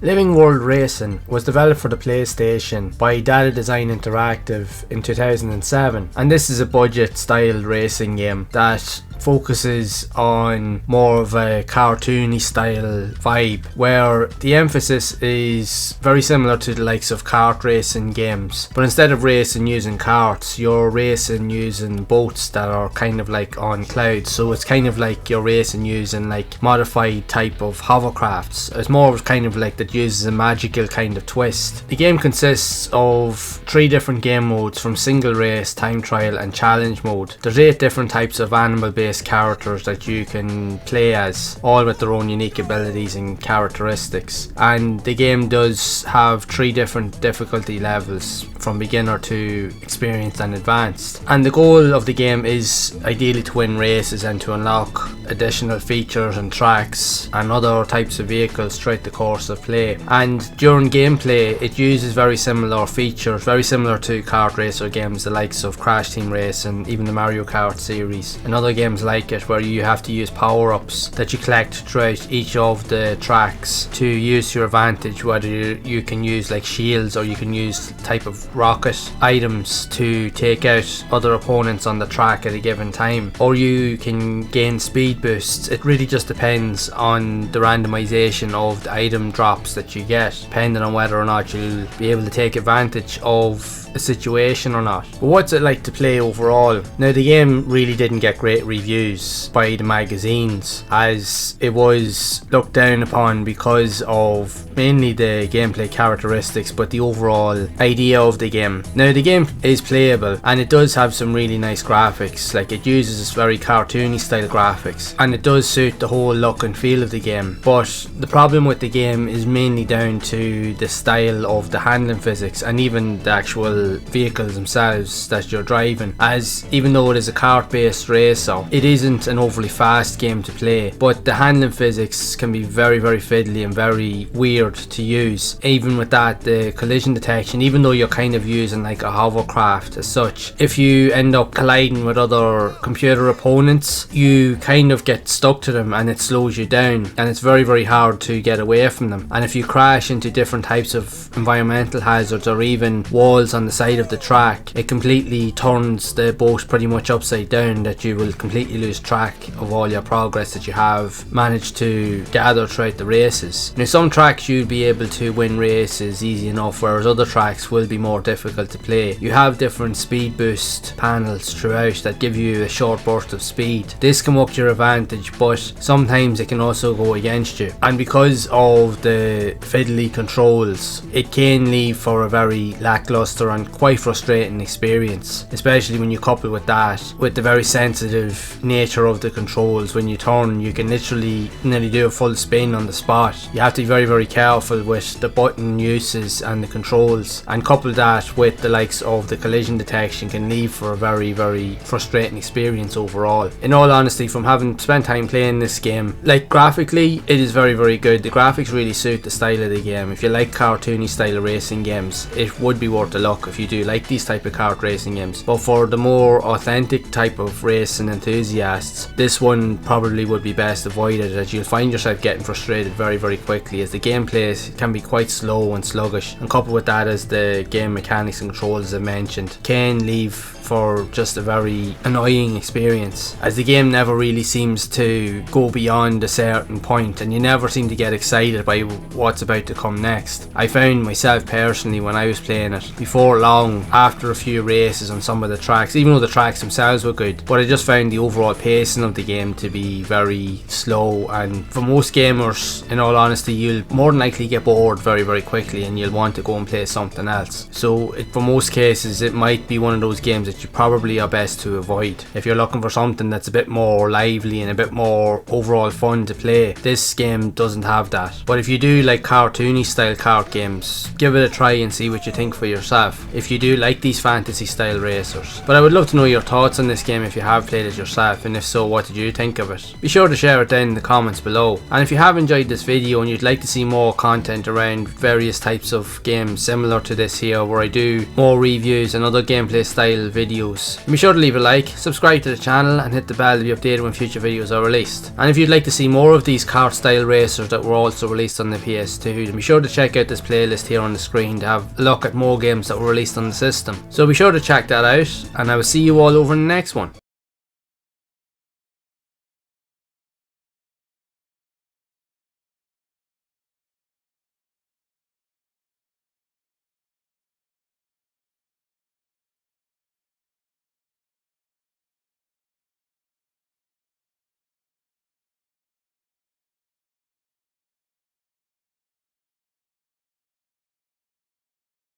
Living World Racing was developed for the PlayStation by Data Design Interactive in 2007, and this is a budget style racing game that focuses on more of a cartoony style vibe, where the emphasis is very similar to the likes of kart racing games, but instead of racing using karts, you're racing using boats that are kind of like on clouds. So it's kind of like you're racing using like modified type of hovercrafts. It's more of kind of like that uses a magical kind of twist. The game consists of 3 different game modes, from single race, time trial and challenge mode. There's 8 different types of animal based characters that you can play as, all with their own unique abilities and characteristics. And the game does have 3 different difficulty levels, from beginner to experienced and advanced. And the goal of the game is ideally to win races and to unlock additional features and tracks and other types of vehicles throughout the course of play. And during gameplay, it uses very similar features, very similar to kart racer games, the likes of Crash Team Race and even the Mario Kart series and other games like it, where you have to use power-ups that you collect throughout each of the tracks to use to your advantage, whether you can use like shields or you can use type of rocket items to take out other opponents on the track at a given time, or you can gain speed boosts. It really just depends on the randomization of the item drops that you get, depending on whether or not you'll be able to take advantage of a situation or not. But what's it like to play overall? Now, the game really didn't get great reviews by the magazines, as it was looked down upon because of mainly the gameplay characteristics, but the overall idea of the game. Now, the game is playable and it does have some really nice graphics. Like, it uses very cartoony style graphics and it does suit the whole look and feel of the game. But the problem with the game is mainly down to the style of the handling physics and even the actual vehicles themselves that you're driving, as even though it is a kart based racer, it isn't an overly fast game to play, but the handling physics can be very fiddly and very weird to use. Even with that, the collision detection, even though you're kind of using like a hovercraft as such, if you end up colliding with other computer opponents, you kind of get stuck to them and it slows you down, and it's very hard to get away from them. And if you crash into different types of environmental hazards or even walls on the side of the track, it completely turns the boat pretty much upside down, that you will completely lose track of all your progress that you have managed to gather throughout the races. Now, some tracks you'll be able to win races easy enough, whereas other tracks will be more difficult to play. You have different speed boost panels throughout that give you a short burst of speed. This can work to your advantage, but sometimes it can also go against you, and because of the fiddly controls, it can leave for a very lackluster and quite frustrating experience, especially when you couple with that with the very sensitive nature of the controls. When you turn, you can literally nearly do a full spin on the spot. You have to be very careful with the button uses and the controls, and couple that with the likes of the collision detection can leave for a very frustrating experience overall. In all honesty, from having spent time playing this game, like, graphically it is very good. The graphics really suit the style of the game. If you like cartoony style racing games, it would be worth a look if you do like these type of kart racing games. But for the more authentic type of racing enthusiasts, this one probably would be best avoided, as you'll find yourself getting frustrated very quickly, as the gameplay can be quite slow and sluggish, and coupled with that, as the game mechanics and controls, as I mentioned, can leave for just a very annoying experience, as the game never really seems to go beyond a certain point and you never seem to get excited by what's about to come next. I found myself personally, when I was playing it, before long, after a few races on some of the tracks, even though the tracks themselves were good, but I just found the overall pacing of the game to be very slow, and for most gamers, in all honesty, you'll more than likely get bored very quickly and you'll want to go and play something else. So for most cases, it might be one of those games that you probably are best to avoid. If you're looking for something that's a bit more lively and a bit more overall fun to play, this game doesn't have that. But if you do like cartoony style kart games, give it a try and see what you think for yourself, if you do like these fantasy style racers. But I would love to know your thoughts on this game if you have played it yourself. yourself, and if so, what did you think of it? Be sure to share it down in the comments below. And if you have enjoyed this video and you'd like to see more content around various types of games similar to this here, where I do more reviews and other gameplay style videos, be sure to leave a like, subscribe to the channel and hit the bell to be updated when future videos are released. And if you'd like to see more of these kart style racers that were also released on the PS2, then be sure to check out this playlist here on the screen to have a look at more games that were released on the system. So be sure to check that out, and I will see you all over in the next one.